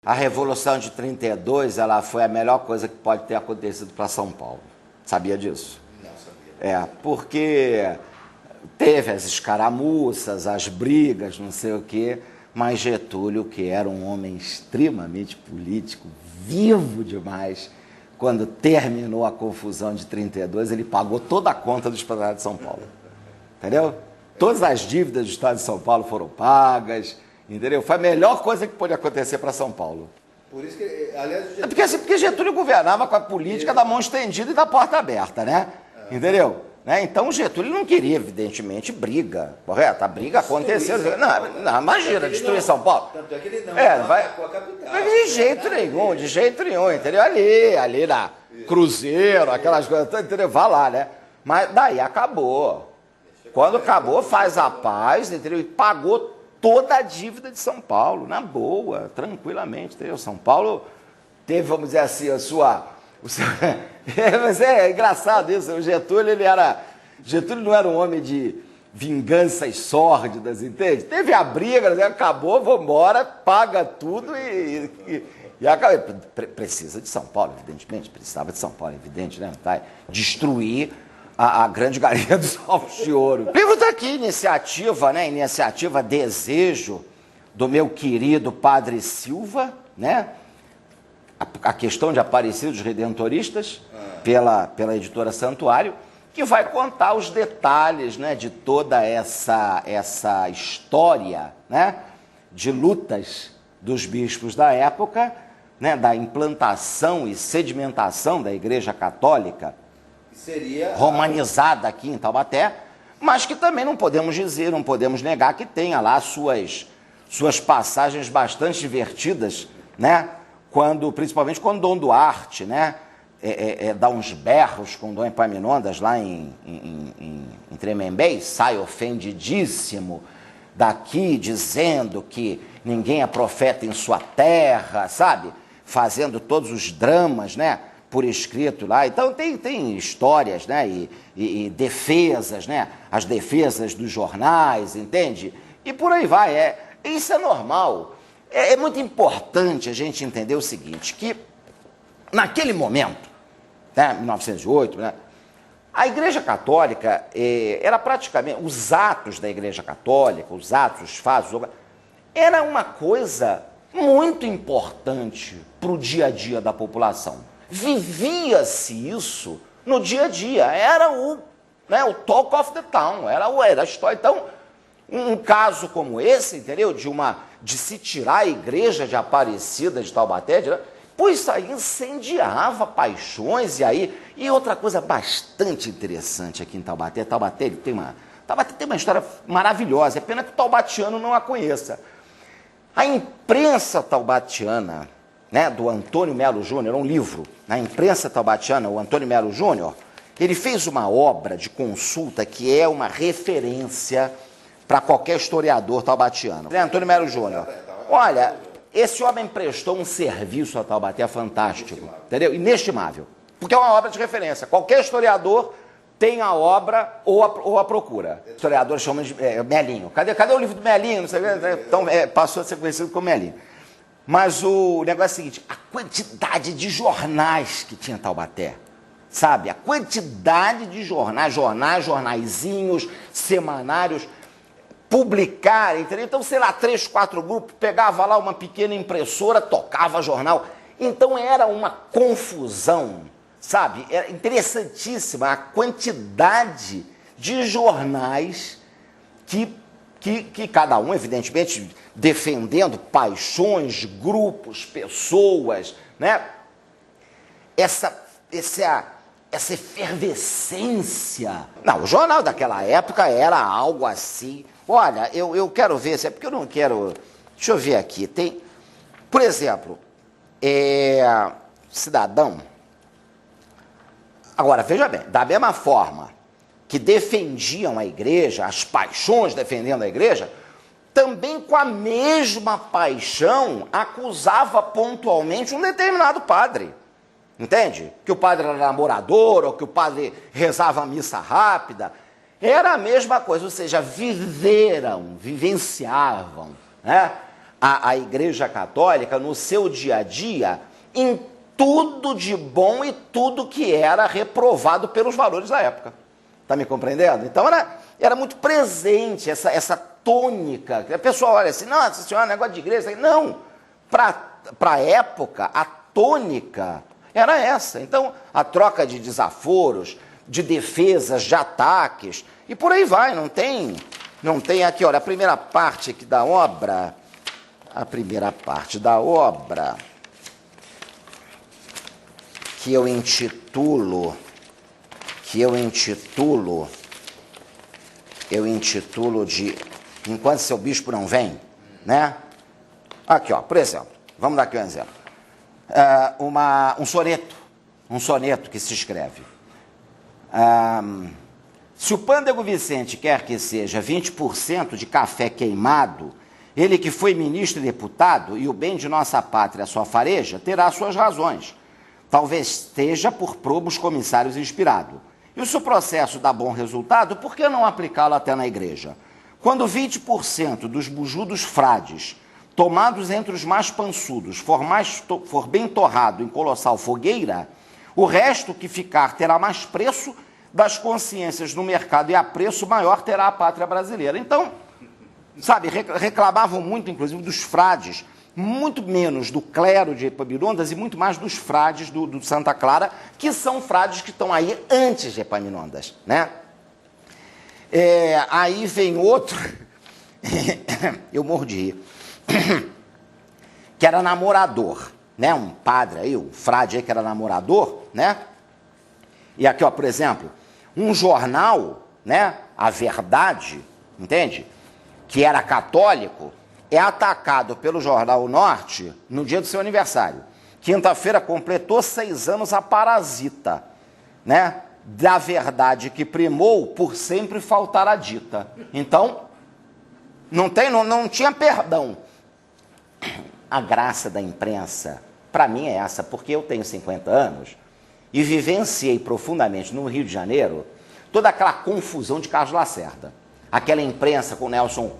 A Revolução de 32, ela foi a melhor coisa que pode ter acontecido para São Paulo. Sabia disso? Não sabia. Porque teve as escaramuças, as brigas, não sei o quê, mas Getúlio, que era um homem extremamente político, vivo demais, quando terminou a confusão de 32, ele pagou toda a conta do Estado de São Paulo. Entendeu? Todas as dívidas do Estado de São Paulo foram pagas, entendeu? Foi a melhor coisa que pôde acontecer para São Paulo. Por isso que, aliás, o Porque Getúlio governava com a política da mão estendida e da porta aberta, né? Entendeu? Então o Getúlio não queria, evidentemente, briga, correto? A briga aconteceu. Não, imagina, destruir São Paulo. Tanto é que ele não atacou a capital. De jeito nenhum, entendeu? Ali na Cruzeiro, aquelas coisas, entendeu? Vai lá, né? Mas daí acabou. Quando acabou, faz a paz, entendeu? E pagou toda a dívida de São Paulo, na boa, tranquilamente, entendeu? São Paulo teve, vamos dizer assim, mas é engraçado isso, o Getúlio, Getúlio não era um homem de vinganças sórdidas, entende? Teve a briga, acabou, vamos embora, paga tudo e acaba. Precisa de São Paulo, evidentemente, precisava de São Paulo, evidente, né? Tá? Destruir a grande galeria dos ovos de ouro. O livro está aqui, iniciativa, né? Iniciativa Desejo, do meu querido Padre Silva, né? A questão de Aparecidos Redentoristas, pela editora Santuário, que vai contar os detalhes, né, de toda essa história, né, de lutas dos bispos da época, né, da implantação e sedimentação da Igreja Católica romanizada aqui em Taubaté, mas que também não podemos dizer, não podemos negar que tenha lá suas passagens bastante divertidas, né? Principalmente quando Dom Duarte, né, dá uns berros com Dom Epaminondas lá em Tremembé, sai ofendidíssimo daqui, dizendo que ninguém é profeta em sua terra, sabe? Fazendo todos os dramas, né, por escrito lá. Então tem histórias, né, e defesas, né, as defesas dos jornais, entende? E por aí vai, isso é normal. É muito importante a gente entender o seguinte, que naquele momento, né, 1908, né, a Igreja Católica era praticamente, os atos da Igreja Católica, os atos, os fatos, era uma coisa muito importante para o dia a dia da população. Vivia-se isso no dia a dia, era o talk of the town, era a história. Então, um caso como esse, entendeu? De se tirar a igreja de Aparecida de Taubaté, pois isso aí incendiava paixões, e outra coisa bastante interessante aqui em Taubaté, Taubaté tem uma história maravilhosa, é pena que o taubatiano não a conheça. A imprensa taubatiana, né, do Antônio Melo Júnior, um livro, na imprensa taubatiana, o Antônio Melo Júnior, ele fez uma obra de consulta que é uma referência para qualquer historiador taubatiano. Antônio Melo Júnior. Olha, esse homem prestou um serviço a Taubaté fantástico, entendeu? Inestimável. Porque é uma obra de referência. Qualquer historiador tem a obra ou a procura. Historiadores chamam de Melinho. Cadê o livro do Melinho? Não sei, então passou a ser conhecido como Melinho. Mas o negócio é o seguinte, a quantidade de jornais que tinha Taubaté, sabe? A quantidade de jornaizinhos, semanários, publicar, entendeu? Então, sei lá, 3, 4 grupos, pegava lá uma pequena impressora, tocava jornal. Então, era uma confusão, sabe? Era interessantíssima a quantidade de jornais que cada um, evidentemente, defendendo paixões, grupos, pessoas, né? Essa efervescência. Não, o jornal daquela época era algo assim. Olha, eu quero ver, porque eu não quero. Deixa eu ver aqui. Tem, por exemplo, Cidadão. Agora, veja bem, da mesma forma que defendiam a igreja, as paixões defendendo a igreja, também com a mesma paixão acusava pontualmente um determinado padre. Entende? Que o padre era namorador, ou que o padre rezava a missa rápida. Era a mesma coisa, ou seja, vivenciavam, né, a Igreja Católica no seu dia a dia em tudo de bom e tudo que era reprovado pelos valores da época. Está me compreendendo? Então era muito presente essa tônica. A pessoa olha assim, nossa senhora, negócio de igreja. Não, para a época, a tônica era essa. Então, a troca de desaforos, de defesas, de ataques, e por aí vai. Não tem aqui, olha, a primeira parte aqui da obra, que eu intitulo de Enquanto Seu Bispo Não Vem, né? Aqui, ó, por exemplo, vamos dar aqui um exemplo. Um soneto que se escreve. Se o Pândego Vicente quer que seja 20% de café queimado, ele que foi ministro e deputado, e o bem de nossa pátria só fareja, terá suas razões. Talvez esteja por probos comissários inspirado. E se o processo dá bom resultado, por que não aplicá-lo até na igreja? Quando 20% dos bujudos frades, tomados entre os mais pançudos, for bem torrado em colossal fogueira, o resto que ficar terá mais preço das consciências no mercado e a preço maior terá a pátria brasileira. Então, sabe, reclamavam muito, inclusive, dos frades, muito menos do clero de Epaminondas e muito mais dos frades do Santa Clara, que são frades que estão aí antes de Epaminondas, né? Aí vem outro, eu morro de rir, que era namorador, né? Um padre aí, um frade aí que era namorador, né? E aqui, ó, por exemplo, um jornal, né? A Verdade, entende? Que era católico, é atacado pelo Jornal Norte no dia do seu aniversário. Quinta-feira completou 6 anos a parasita, né? Da verdade que primou por sempre faltar a dita. Então, não tinha perdão. A graça da imprensa, para mim, é essa, porque eu tenho 50 anos e vivenciei profundamente no Rio de Janeiro toda aquela confusão de Carlos Lacerda. Aquela imprensa com Nelson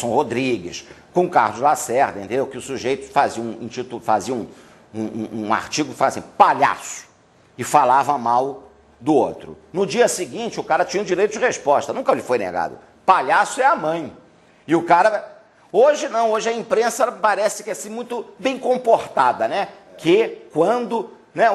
Rodrigues, com Carlos Lacerda, entendeu? Que o sujeito fazia um artigo, fazia assim, palhaço, e falava mal do outro. No dia seguinte, o cara tinha o direito de resposta, nunca lhe foi negado. Palhaço é a mãe. E o cara... Hoje não, hoje a imprensa parece que é assim, muito bem comportada, né? Que quando... Né,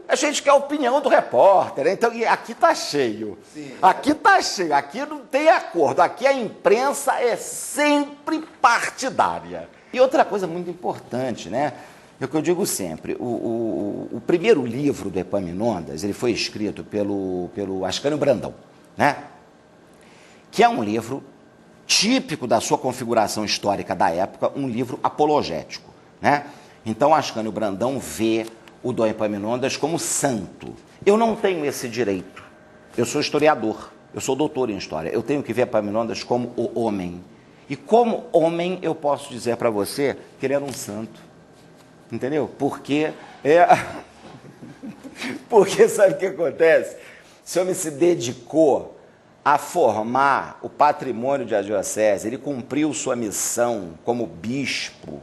a gente quer a opinião do repórter, né? Então, e aqui tá cheio. Sim. Aqui tá cheio, aqui não tem acordo. Aqui a imprensa é sempre partidária. E outra coisa muito importante, né? É o que eu digo sempre, o primeiro livro do Epaminondas, ele foi escrito pelo Ascânio Brandão, né? Que é um livro típico da sua configuração histórica da época, um livro apologético, né? Então, Ascânio Brandão vê o Dom Epaminondas como santo. Eu não tenho esse direito. Eu sou historiador, eu sou doutor em história. Eu tenho que ver Epaminondas como o homem. E como homem, eu posso dizer para você que ele era um santo. Entendeu? Porque sabe o que acontece? Esse homem se dedicou a formar o patrimônio de a diocese, ele cumpriu sua missão como bispo,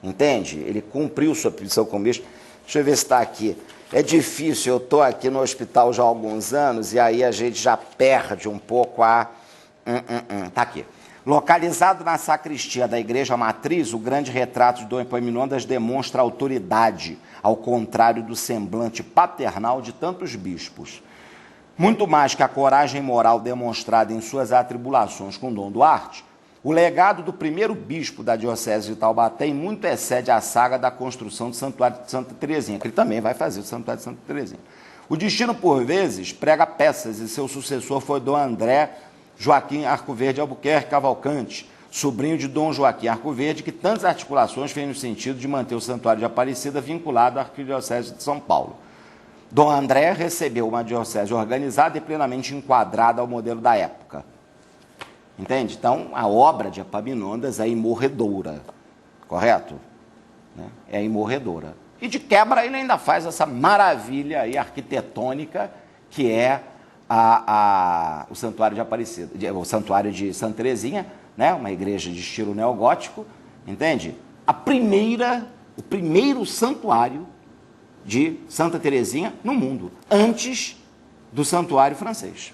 entende? Ele cumpriu sua missão como bispo. Deixa eu ver se está aqui. É difícil, eu estou aqui no hospital já há alguns anos e aí a gente já perde um pouco a... Está aqui. Localizado na sacristia da Igreja Matriz, o grande retrato de Dom Epaminondas demonstra autoridade, ao contrário do semblante paternal de tantos bispos. Muito mais que a coragem moral demonstrada em suas atribulações com Dom Duarte, o legado do primeiro bispo da diocese de Taubaté muito excede a saga da construção do Santuário de Santa Teresinha, que ele também vai fazer o Santuário de Santa Teresinha. O destino, por vezes, prega peças e seu sucessor foi Dom André Joaquim Arcoverde Albuquerque Cavalcante, sobrinho de Dom Joaquim Arcoverde, que tantas articulações fez no sentido de manter o Santuário de Aparecida vinculado à Arquidiocese de São Paulo. Dom André recebeu uma diocese organizada e plenamente enquadrada ao modelo da época. Entende? Então, a obra de Epaminondas é imorredoura, correto? É imorredoura. E de quebra ele ainda faz essa maravilha aí arquitetônica que é o Santuário de Aparecida, o Santuário de Santa Teresinha, né? Uma igreja de estilo neogótico, entende? O primeiro santuário de Santa Teresinha no mundo, antes do santuário francês.